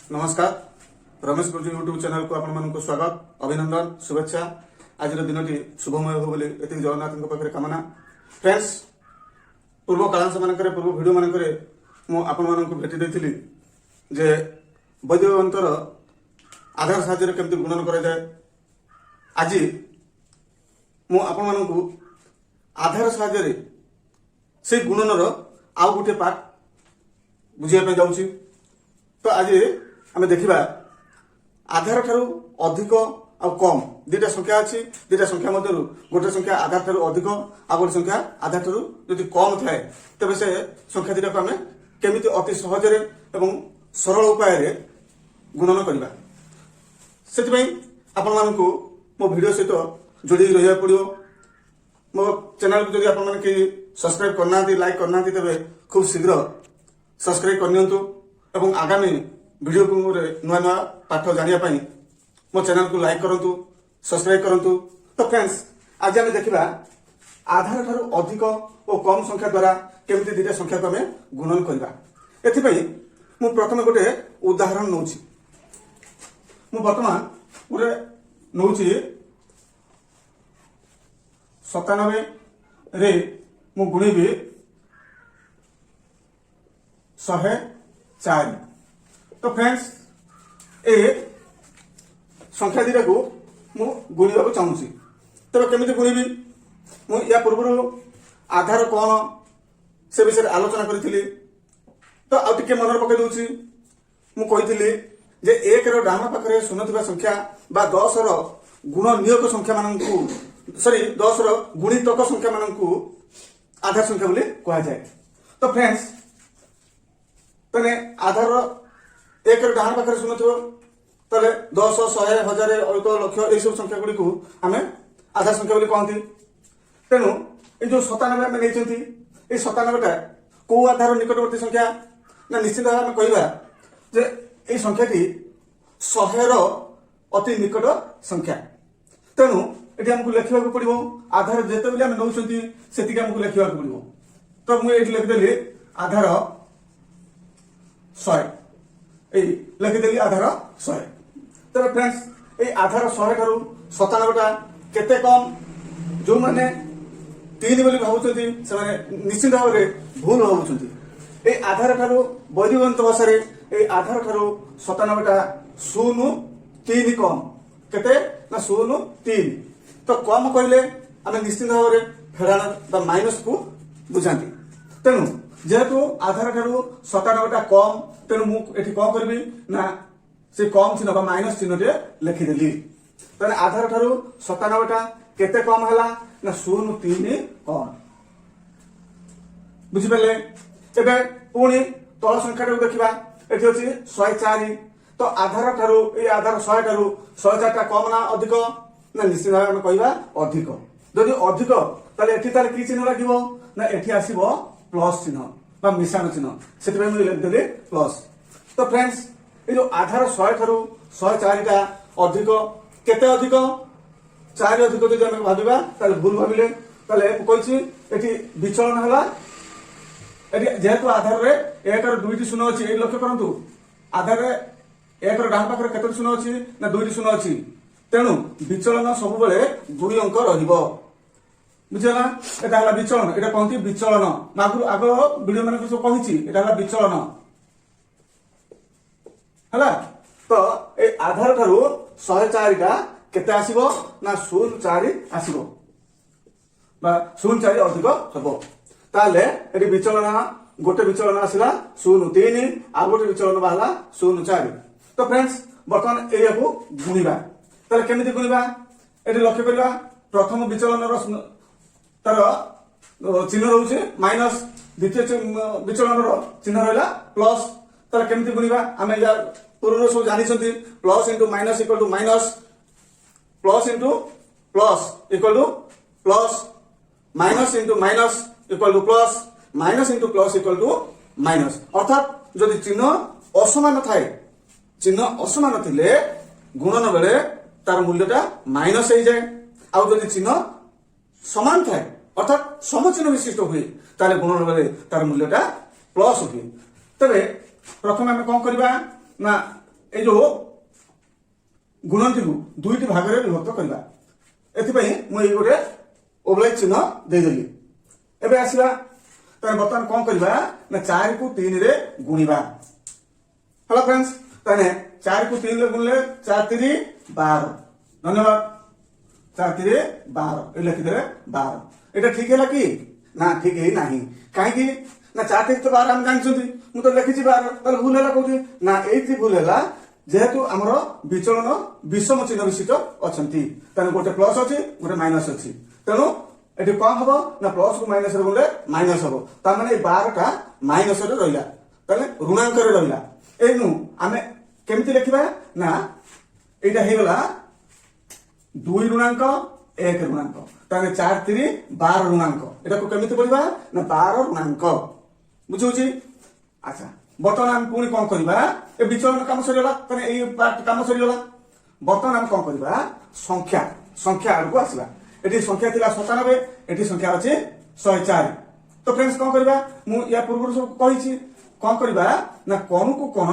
नमस्कार रमेश गुरुजी YouTube channel को आपको स्वागत अभिनंदन शुभेच्छा आज दिन शुभमय हो बोली ये जगन्नाथ पाखे कामना फ्रेंड्स पूर्व कालांश मान पूर्व भिड मान मुझे भेटी देती जे वैदिक ग्रंथर आधार साहाय्य केमती गुणन कराए आज मुझे आधार साहाय्य से गुणनर आउ गोटे पार्ट बुझाई जाऊँगी तो आज आम देखा आधार ठारू अधिक आ कम दुईटा संख्या अच्छी दुईटा संख्या मध्य गोटे संख्या आधार ठारू अधिक आ गोटे संख्या आधार ठारू यदि कम थाए तेज से संख्या दुईटा को आम केमी अति सहजरे एवं सरल उपाय गुणन करवा से आपण मानू मो भिडियो सहित जोड़ी रहा पड़ो मो चैनल को जब आप सब्सक्राइब करना लाइक करना तेज खूब शीघ्र सब्सक्राइब करनी एवं आगामी वीडियो को नुआ नुआ पाठ जानापी मो चैनल को लाइक करूँ सब्सक्राइब करूँ। तो फ्रेंड्स आज आम देखा आधार ठारू अधिक और कम संख्या द्वारा केमती दुईटा संख्या को आम गुणन करवा एथि मु प्रथम गोटे उदाहरण नौ बर्तमान गोटे नौ 97 रे मु गुणिबी 104 तो फ्रेंड्स ए संख्या दुईटा को मु गुणा चाहूँगी तेज केमी गुणिबी मु या पूर्व आधार कौन से विषय आलोचना करी तो आउ टे मन पकई दूसरी मुझे जे एक डाण पाखे शून्य संख्या बा 10 गुण नियोग संख्या मान सॉरी 10 गुणितक संख्या मान आधार संख्या बोली कह जाए। तो फ्रेंड्स तेने आधार एक डाण पाखे शून्य तेरे 10 100 1000 अयुत लक्ष यही सब संख्या गुड़ी को आम आधार संख्या बोली कहती तेणु ये जो 97 आम नहीं 97टा कौ आधार निकटवर्ती संख्या ना निश्चित भाव आम कहवा जे ये संख्याटी 100 अति निकट संख्या तेणु ये आमको लिखा पड़ो आधार जिते भी आम नौ से आमको लिखा पड़ो तो मुझे लिखिदेली आधार 100 लिखिदेली आधार 100 तेरे फ्रेंड्स ये आधार 100 ठारू 97टा केते कम जो मैंने 3 बोली भावुं से निश्चित भाव में भूल भावुं ये आधार ठारू वैदिक ग्रंथ भाषा ये आधार ठारू 97टा 0 3 कम केते ना 0 3 तो कम कहले आम निश्चित भाव में फेराण माइनस को बुझाती तेणु जेहेतु आधार ठारू 97टा कम तेणु मुझे कौन करी ना से कम चिन्ह माइनस चिन्ह टे लिखिदेली तेरे आधार ठारू 97टा केते कम है ना 0 3 कम बुझिपारे एबे पुणी तल संख्या देखा ये अच्छी 104 तो आधार ठारू ये आधार 100 ठारू 104टा कम ना अधिक ना निश्चित भाव में कहवा अधिक जदि अधिक ताले एठी ताले की चिन्ह लगे ना एठी आसीबो प्लस चिन्ह बा मिश्रण चिन्ह से लिखिदेली प्लस। तो फ्रेंड्स ये जो आधार 100 ठारू 104टा अधिक केते अधिक 4 अधिक जदि आम भाविबा ताले भूल भाविले ताले कहि एठी विचलन हला जेहेतु आधार रे 1 और 2 शून्य अच्छी ये लक्ष्य करूँ आधार रे 1 डाण पाखे केतोटी शून्य अच्छी ना 2 शून्य अच्छी तेणु विचलन सब बेले 2 अंक रहिबो बुझला एटा हला विचलन एटा कहती विचलन आगु आग वीडियो मान सब कहिछि एटा हला विचलन हला तो ए आधार ठारू 104टा केते आसीबो ना 04 आसीबो बा 04 अधिक हबो ताले एटी विचलन गोटे विचलन आसिला 03 आ गोटे विचलन बाहला 04 तो फ्रेंड्स बर्तमान एया को गुणिबा ताले केमिति गुणिबा एटी लक्ष्य करबा प्रथम विचलन तार चिन्ह रोचे माइनस द्वितीय विचलन चिन्ह रहा प्लस ताले केमिति गुणिबा आमे या पूर्व सब जानि plus into minus equal to minus plus into plus equal to plus minus into minus equal to plus minus into plus equal to minus अर्थात जदि चिन्ह असमान थाए चिन्ह असमान थिले गुणन बेले तार मूल्यटा माइनस हो जाए आउ जदि चिन्ह समान थाए अर्थात समचिन्ह विशिष्ट हुए ताले गुणन बेले तार मूल्यटा प्लस हुए तबे प्रथम आम कौन करवा ना ए जो गुणनटी को दुईटी भाग में विभक्त करवा एथिपाई मुझे गोटे ओबलाइज चिन्ह देदेली एबे आसवा ताने बर्तमान कौन करवा ना 4 को 3 रे गुणिबा हेलो फ्रेंड्स ताने 4 को 3 रे गुणले 4 3 12 धन्यवाद 4 3 12 ए लिखिदे 12 एटा ठीक है कि ना ठीक है नहीं कहीं ना 4 3 तो 12 हम जानछुती मु तो लिखिछि 12 ताले भूल हैला कोथि ना एथि भूल हैला जेहेतु हमर विचलन विषम चिन्ह विशिष्ट अछंती ताने गोटे प्लस अछि गोटे माइनस अछि तेनु एठी कौन हबो ना प्लस को माइनस रे बोले माइनस हबो ता माने 12 टा माइनस रे रहिला ताले ऋणांक रे रहिला एनु आमे केमति लिखिबा ना एटा हेगला 2 ऋणांक 1 ऋणांक ताने 4 3 12 ऋणांक एटा को केमति पढिबा ना 12 ऋणांक बुझुची अच्छा बर्तमान हम पुणी कौन करबा ए विचलन काम सरियला ताने एई पार्ट काम सरियला बर्तमान हम कौन करबा संख्या संख्या आगु आसीबा एटी संख्या थिला 97 एटी संख्या अछि 104 तो फ्रेंड्स कौन करबा मु या पूर्व सब कहिछि कौन करबा ना कोन को कोन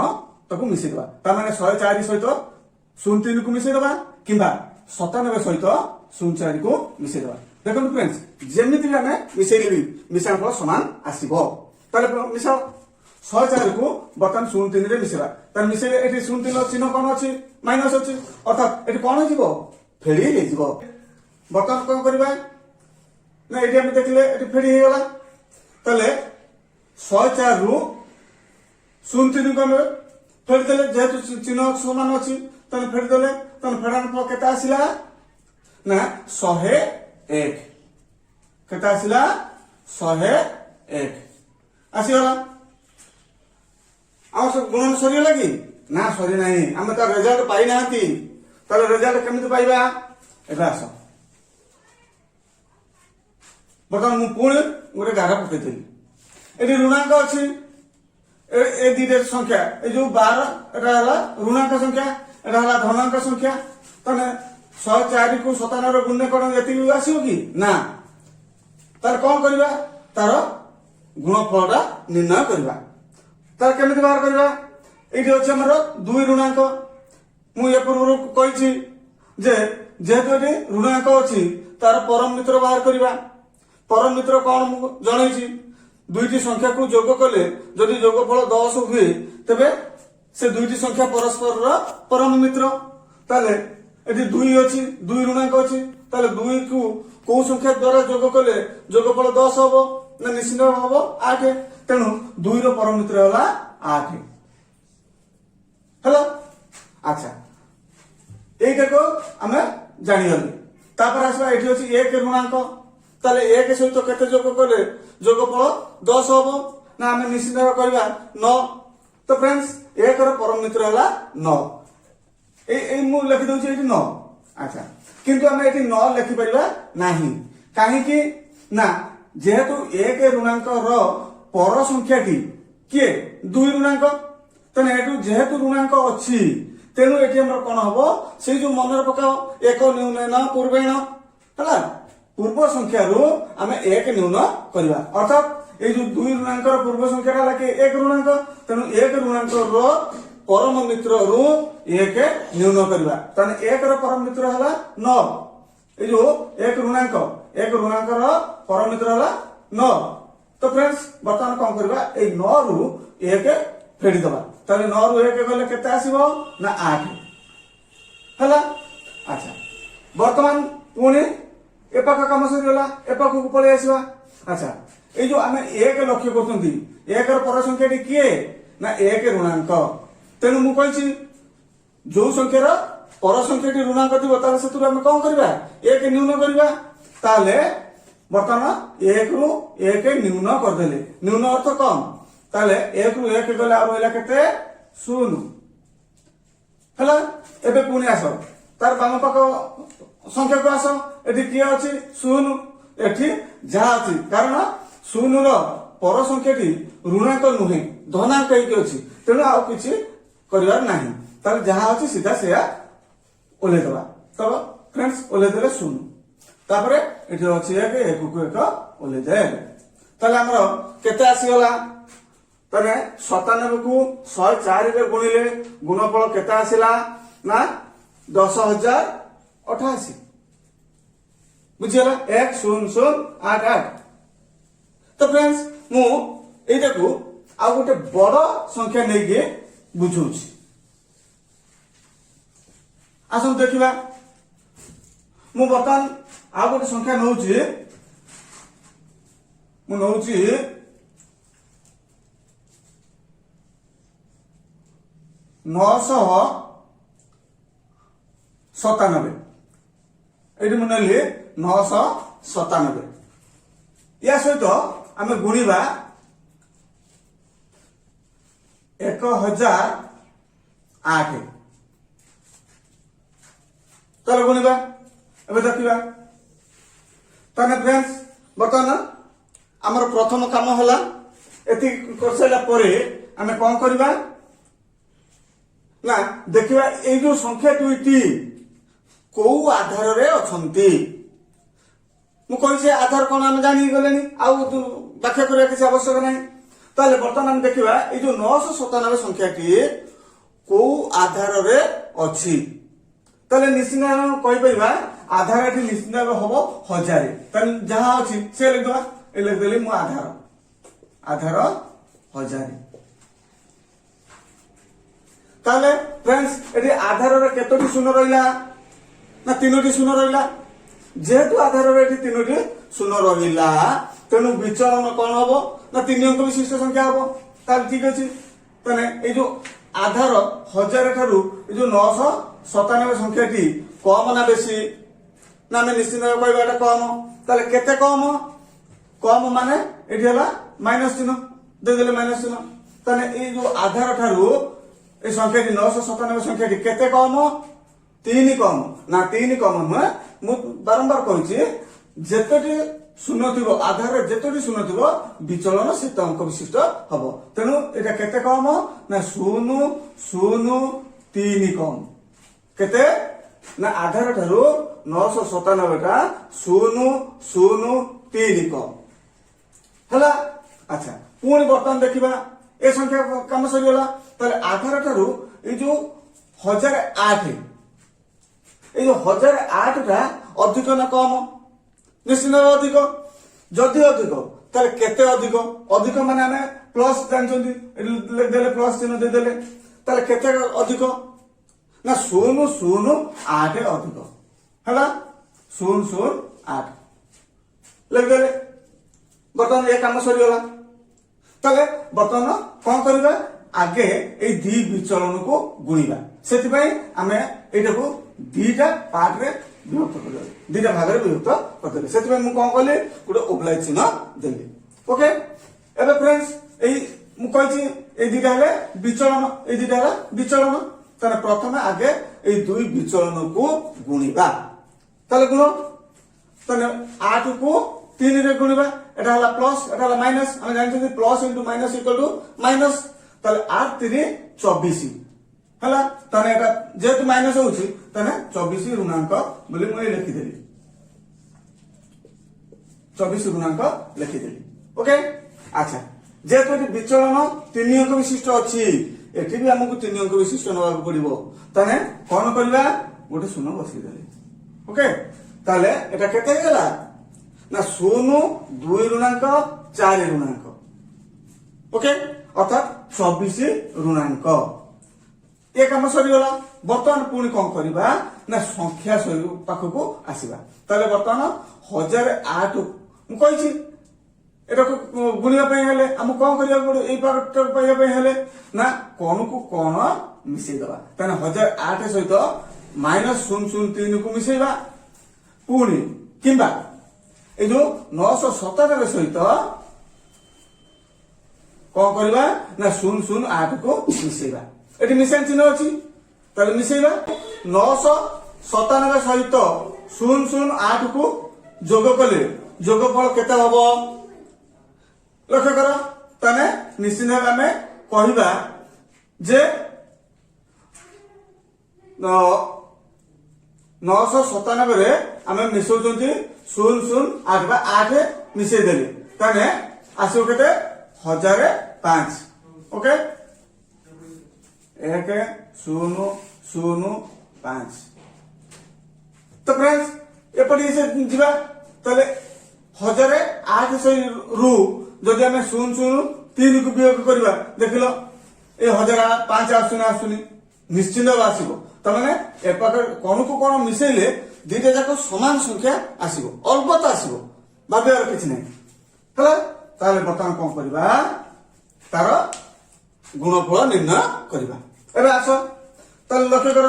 ताको मिसि देबा ता माने 104 सहित 03 को मिसि देबा किबा 97 सहित 04 को मिसि देबा देखो फ्रेंड्स जेमिति भी हमें मिसेइली मिसान फल समान आसीबो ताले मिसाओ 104 को बर्तमान 03 रे मिसेबा तार मिसेले एटी 03 चिन्ह कोन अछि माइनस अछि अर्थात एटी कोन हिबो फेडी हे जिवो बर्तमान कोन करबा ना एटी हम देखले एटी फेडी हे गला तले 104 रु 03 को फेडी देले जेहेतु चिन्ह समान अछि तले फेडी देले तन फेडान पर केता आसिला ना 101 केता आसिला 101 आसिला आ सब गुणन सरी लगी ना सरी नहीं हम तो रिजल्ट पाई नाती ताले रिजल्ट केमिति पाइबा एबा आस बर्तमान मु पुणी गोटे गारा पकेइली एटी ऋणांक अछि ए दीटे संख्या ए जो 12 एटा हला ऋणांक संख्या एटा हला धनांक संख्या तने 104 को 97 रे गुणने कोन एति आसीओ कि ना तार कोन करबा तार गुणफलटा निर्णय करबा तार केमिति बाहर करबा एठी अछि हमर 2 ऋणांक मु ए पूर्व कहिछि जे जेहेतु एठी ऋणांक अछि तार परम मित्र बाहर करबा परम मित्र कोन मु जणैछि दुईटी संख्या को जोग कले जदि जोगफल 10 हुए तबे से दुईटी संख्या परस्पर रा परम मित्र ताले एठी 2 अछि 2 ऋणांक अछि ताले 2 को को संख्या द्वारा जोग कले जोगफल 10 हबो ना निश्चित हबो 8 तेणु 2 रो परम मित्र होला 8 हेलो अच्छा एटा को हमें जानि हली तापर आसबा एठी अछि 1 ऋणांक ताले 1 सहित केते जोग कले जोगफल 10 हबो ना हमें निश्चित करबा 9 तो फ्रेंड्स 1 रो परम मित्र होला 9 ए मु लिखि दउछि एठी 9 अच्छा किंतु हमें एठी 9 लिखि परिबा नाही काहे कि ना जेहेतु 1 ऋणांक रो पर संख्याटी किए 2 ऋणांक तने एटू जेहेतु ऋणांक अछि तेनु एटी हमर कोन हबो से जो मन पकाओ 1 न्यून पूर्वेण हला पूर्व संख्या रो हमें 1 न्यून करबा अर्थात ए जो 2 ऋणांक रो पूर्व संख्या ला के 1 ऋणांक तेनु 1 ऋणांक रो परम मित्र रो 1 न्यून करबा तने 1 रो परम मित्र हला 9 ए जो 1 ऋणांक रो परम मित्र हला 9 तो फ्रेंड्स बर्तमान कोन करबा ए 9 रु 1 फेडी दबा ताले 9 रु 1 गले केते आसीबो ना 8 हला अच्छा बर्तमान पुणी एपाक काम सरियला एपाक को पळे आसीबा अच्छा ए जो हमें 1 लक्ष्य करथुंती 1 रो पर संख्याटी किए ना 1 ऋणांक तेनु मु कहिछि जो संख्यार पर संख्याटी ऋणांक दिबो ताले सेतु हम कोन करबा 1 न्यून करबा ताले बर्तमान 1 रु 1 न्यून कर देले न्यून अर्थ कम ताले 1 रु 1 गले आ रहला केते 0 हला एबे पुणी आसो तार बाम पाक संख्या को आसो एठी की अछि 0 एठी जा अछि कारण 0 रो पर संख्याटी ऋणांक नुहे धनांक हेके अछि तेनु आ किछि करिवार नाही तार जहा अछि सीधा सेया ओले दबा तो फ्रेंड्स ओले देले 0 तापरे एठी अछि 1 को 1 ओले दे ताले हमरो केते आसी गला तने 97 को 104 रे गुणिले गुणफल केते आसिला ना 10,088 बुझिला 10088। तो फ्रेंड्स मु एटा को आ गोटे बड़ संख्या नै के बुझौछि। आसन देखिबा मु बर्तमान आ गोटे संख्या नौछि मु नौछि 997 एटी मु नेली 997 या सहित आमे गुणिबा 1008 चलो गुणिबा एबे देखिबा तने फ्रेंड्स बर्तमान हमर प्रथम काम होला एति करसला परे आमे कोन करबा ना देखिबा ए जो संख्या दुईटी को आधार रे अछंती मु कोन से आधार कोन हम जानि गलेनी आ व्याख्या करिया किछ आवश्यक नै। ताले बर्तमान हम देखिबा ए जो 997 संख्याटी को आधार रे अछि ताले निश्चित हम कहि परिबा आधार एठी निश्चित होबो 1000 ताले जहा अछि से लिख दवा ए लिख देली मु आधार 1000 ताले फ्रेंड्स एठी आधार रे केतोटी शून्य रहिला ना तीनोटी शून्य रहिला जेहेतु आधार रे एठी तीनोटी शून्य रहिला तेनु विचलन कोन होबो ना तीन अंक विशिष्ट संख्या होबो ताल ठीक अछि तने ए जो आधार 1000 ठारू ए जो 997 संख्याटी कम ना बेसी ना मैं निश्चित कहबा एटा कम ताले केते कम माने एठी हला माइनस चिन्ह दे देले माइनस चिन्ह तने ए जो आधार ठारू ए संख्याटी 997 संख्याटी केते कम 3 कम ना 3 कम न मु बारंबार कहछि जेतोटी शून्य थिबो आधार रे जेतोटी शून्य थिबो विचलन सेत अंक विशिष्ट हबो तेनु एटा केते कम ना 003 कम केते ना आधार ठारू 997 टा 003 कम हला। अच्छा पुणी बर्तमान देखिबा ए संख्या काम सरी होला ताले आधार ठारू ए जो 1008 ए जो 1008 टा अधिक ना कम निश्चित अधिक जदि अधिक ताले केते अधिक माने हमें प्लस जानछंती लिख देले प्लस चिन्ह दे देले ताले केते अधिक ना 008 अधिक हला 008 लिख देले बर्तमान ए काम सरी होला ताले बर्तमान कोन करबा आगे ए दी विचलन को गुणिबा सेति पई हमें एटा को दीटा पार्ट रे विभक्त कर दीटा भाग रे विभक्त कर देले सेति पई मु कोन करले गुडे ओब्लाइज चिन्ह देली ओके। एबे फ्रेंड्स ए मु कहिछि ए दीटा हले विचलन ए दीटा हला विचलन ताने प्रथमे आगे ए दुई विचलन को गुणिबा ताले गुण ताने 8 को 3 रे गुणिबा एटा हला प्लस एटा हला माइनस हम जानछथि plus into minus equal to minus ताले 8 3 24 हला ताने एटा जेतु माइनस होउछि ताने 24 ऋणांक बोली मु लिखि देली 24 ऋणांक लिखि देली ओके। अच्छा जेतु एटी विचलन 3 अंक विशिष्ट अछि एठी भी हमकु 3 अंक विशिष्ट नवा पड़िबो ताने कोन करबा गोटे शून्य बसि देली ओके। ताले एटा केते गेला ना 2 ऋणांक 4 ऋणांक ओके अर्थात 24 ऋणांक ए काम सरी गला। बर्तमान पुणी कोन करबा ना संख्या सही पाखको आसीबा ताले बर्तमान 1008 मु कहिछि एटा को गुणिया पय हेले हम कोन करिया पड़ो ए पार्ट पय पय हेले ना कोन को कोन मिसै दबा ताने 1008 सहित -003 को मिसैबा पुणी किंबा ए जो 997 सहित कोन करबा ना 008 को मिसैबा एटी मिशन चिन्ह अछि ताले मिसैबा 997 सहित 008 को जोग कले जोगफल केते हबो लक्ष्य कर ताने निश्चित हमें कहबा जे 997 रे हमें मिसौचंती 008 बा 8 मिसै देली ताने आसो केते 1005 ओके 1 0 0 5 तो फ्रेंड्स एपटे से जीवा तले 1800 रु जदि आम 003 को वियोग करवा देखिल ए 1005 आसुनी निश्चिंत आसो तमाने एपाख कौन को कौन मिसेले दुईटा जाक समान संख्या आसो अलबत आसो भावियार किसी ना है बर्तमान कौन करवा तार गुणफल निर्णय करवा एबे आस ताले लक्ष्य कर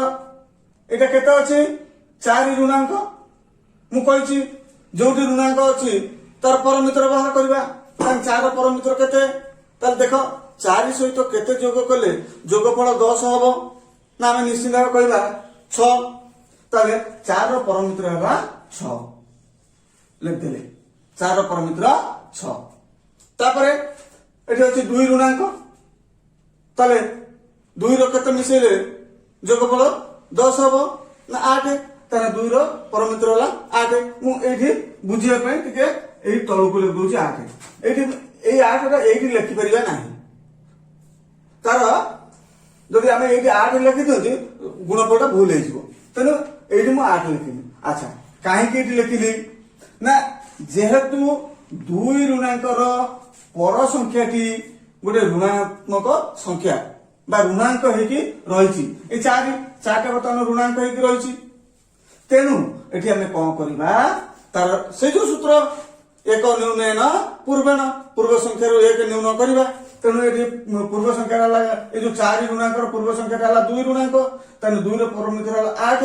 एटा केते अछि 4 ऋणांक मु कहिछि जोटी ऋणांक अछि तार परमित्र बाहर करवा 4 परमित्र केते ताले देखो 4 सहित केते जोग कले जोगफल 10 हबो ना आम निश्चिंत कहवा 6 ताले 4 रो परमित्र हवा 6 लिखदेले 4 रो परमित्र 6 तापरे एठी अछि 2 ऋणांक ताले 2 रो केते मिसेले जोगफल 10 हबो ना 8 ताले 2 रो परमित्र होला 8 मु एठी बुझिया पय टिके एही तळुको लिख दोछि 8 एठी एही 8 टा एठी लिखि परिबा नाही तार जदि आम ये 8 लिखि दियो गुणफलटा भूल हो तेणु ये 8 लिखिली अच्छा कहीं लिखिली ना जेहेतु 2 ऋणांकर पर संख्याटी गोटे ऋणात्मक संख्या बा ऋणांक होगी रही 4 बर्तमान ऋणांक होगी रही तेणु ये आम कौन करवा तार से जो सूत्र 1 न्यून पूर्वेण पूर्व संख्या 1 न्यून करवा तेणु ये पूर्व संख्या ये जो 4 ऋणांक पूर्व संख्या 2 ऋणांक तेणु 2 परमित्र 8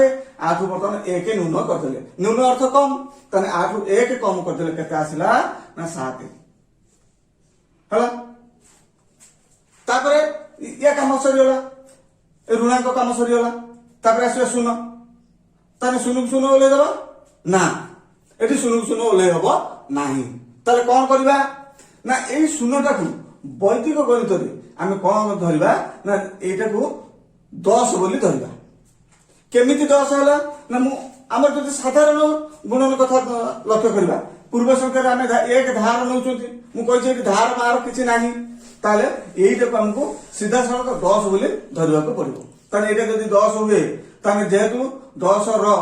8 बर्तमान 1 न्यून करदे न्यून अर्थ कम तेने 8 रु 1 कम करदे केते आसिला ना 7 हला तापरे या काम सरीगला ऋणांक काम सरीगला तापरे आसिला शून्य ताने शून्य शून्य ओले दबा ना एठी शून्य शून्य ओले हबो नाही ताले कोन करबा ना एई शून्यटा को वैदिक गणित आम कौन धरवा ना एटा को 10 बोली धरवा केमिति 10 है ना आम जो साधारण गुणन कथा लक्ष्य करवा पूर्व संख्या आम 1 धार नौ मुझे धार मार किसी ना यहीटा आमको सीधा सड़क 10 बोली धरवा को पड़ो ताने एटा जदि 10 हुए ताने जेहेतु 10 रो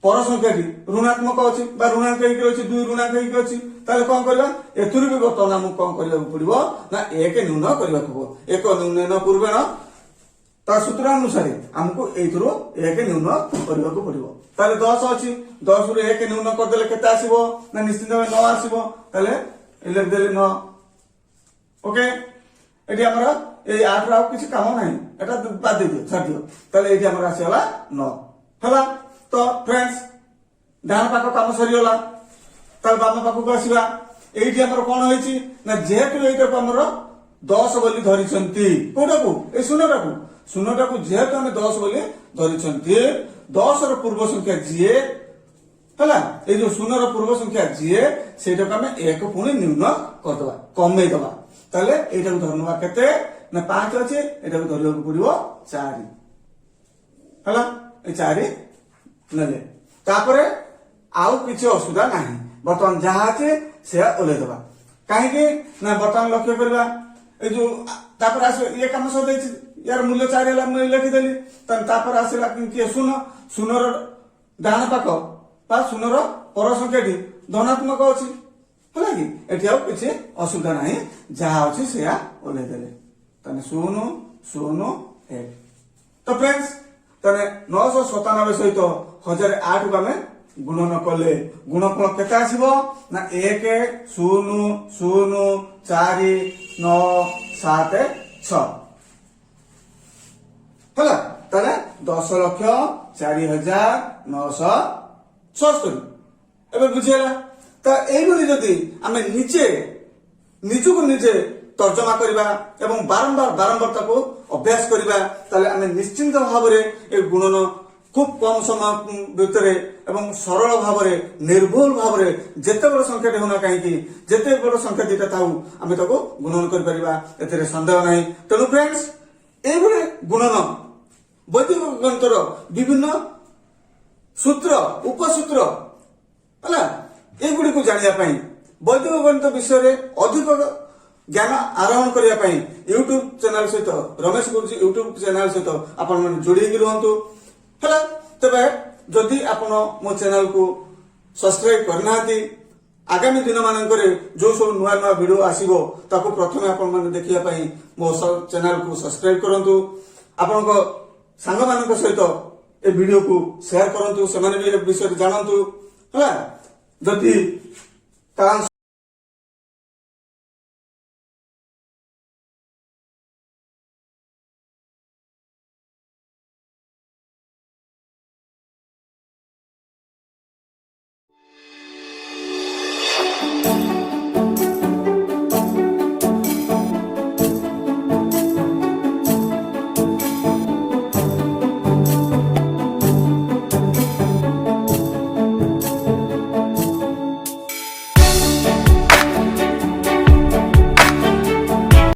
पर संख्याटी ऋणात्मक अच्छी ऋणांक अच्छी 2 ऋणांक अच्छी ताले कौन करवा एथुरु भी बर्तमान आमको कौन करबा पड़िबो ना 1 न्यून करबा को 1 न्यून पूर्वेण ता सूत्र अनुसार हमको एथुरु 1 न्यून करबा को पड़िबो ताले 10 अच्छी 10 रु 1 न्यून कर देले केते आसीबो ना निश्चित भाव 9 आसीबो ताले लिख देले 9 ओके एटी हमरा ए 8 राव किछि काम नाही एटा बाद दे दियो छाड़ दियो ताले एटी हमरा आसीला 9 हला तो फ्रेंड्स डान पाख काम सरीगला तार बाम पाख को आसीबा एठी हमर कोन होईची ना जेहेतु एटा को हमर 10 बोली धरिसंती कोटा को ए शून्यटा को जेहेतु हम 10 बोली धरिसंती 10 रो पूर्व संख्या जीए हला ए जो शून्य रो पूर्व संख्या जीए सेटा को हम 1 पुणी न्यून कर दबा कमे दबा ताले एटा को धरनवा केते ना 5 अछि एटा को धरियो पड़िबो 4 हला ए 4 नले तापरे आउ किछि असुविधा नाही बर्तमान जहा अछि से ओले दबा काहे कि ना बर्तमान लक्ष्य करबा ए जो तापर आसे ये काम सो दै यार मूल्य 4 हला मैं लिखि देली तन तापर आसेला कि शून्य रो डान पाक पा शून्य रो पर संख्याटी धनात्मक अछि हला कि एठी आउ किछि असुविधा नाही जहा अछि से ओले देले तने 0 0 1 तो फ्रेंड्स तने 997 सहित 1008 को आम गुणन कले गुणफल केते आसीबो ना 1 0 0 4 9 7 6 हला ताले 10,04,976 एबे बुझियला त एई बली जदी आमे निजको निजे तर्जमा करबा एवं बारंबार ताको अभ्यास करबा ताले आमे निश्चिंत भाबरे ए गुणन खूब कम समय भितर एवं सरल भाव निर्भुल भाव जिते बड़ संख्या होना कहीं जिते बड़ संख्या दीटा था आम ताको गुणन कर सन्देह ना तेणु फ्रेंड्स ये गुणन वैदिक गणितर विभिन्न सूत्र उपसूत्र है ये गुड़ी को जानापी वैदिक गणित विषय अधिक ज्ञान आरोहण करने पाई यूट्यूब चैनल सहित रमेश गुरुजी यूट्यूब चैनल सहित आपण मैंने जोड़ी रुहतु है। तेरे जदि आपण मो चैनल को सब्सक्राइब करना आगामी दिन मानक जो सब नुआ नुआ वीडियो आसीबो ताको प्रथमे आपण माने देखिया पई मो चैनल को सब्सक्राइब करंतु आपण को सांग मानक सहित ए वीडियो को शेयर करंतु से माने भी विषय जानंतु है। जदि